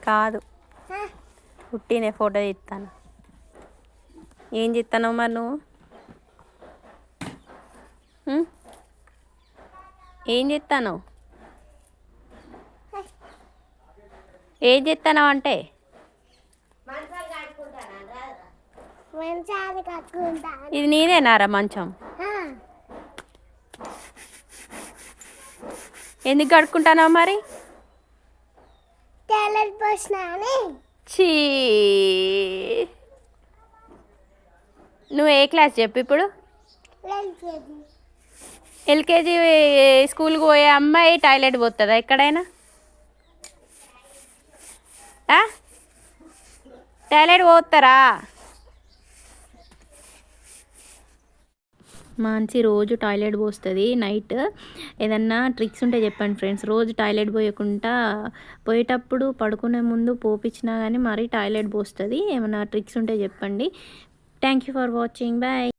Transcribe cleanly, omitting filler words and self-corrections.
కాదు, పుట్టినే ఫోటో తీస్తాను. ఏం చేస్తాను మరి నువ్వు? ఏం చేస్తాను? ఏం చేస్తాను అంటే ఇది నీదేనారా మంచం? ఎందుకు కడుక్కుంటానావు మరి? చీ, నువ్వు ఏ క్లాస్ చెప్పు ఇప్పుడు? ఎల్కేజీ స్కూల్కి పోయే అమ్మాయి టాయిలెట్ పోతుందా ఎక్కడైనా? టాయిలెట్ పోతారా? మంచి రోజు టాయిలెట్ పోస్తుంది. నైట్ ఏదన్నా ట్రిక్స్ ఉంటే చెప్పండి ఫ్రెండ్స్. రోజు టాయిలెట్ పోయకుండా పోయేటప్పుడు పడుకునే ముందు పోపించినా కానీ మరీ టాయిలెట్ పోస్తుంది. ఏమైనా ట్రిక్స్ ఉంటే చెప్పండి. Thank you for watching. Bye.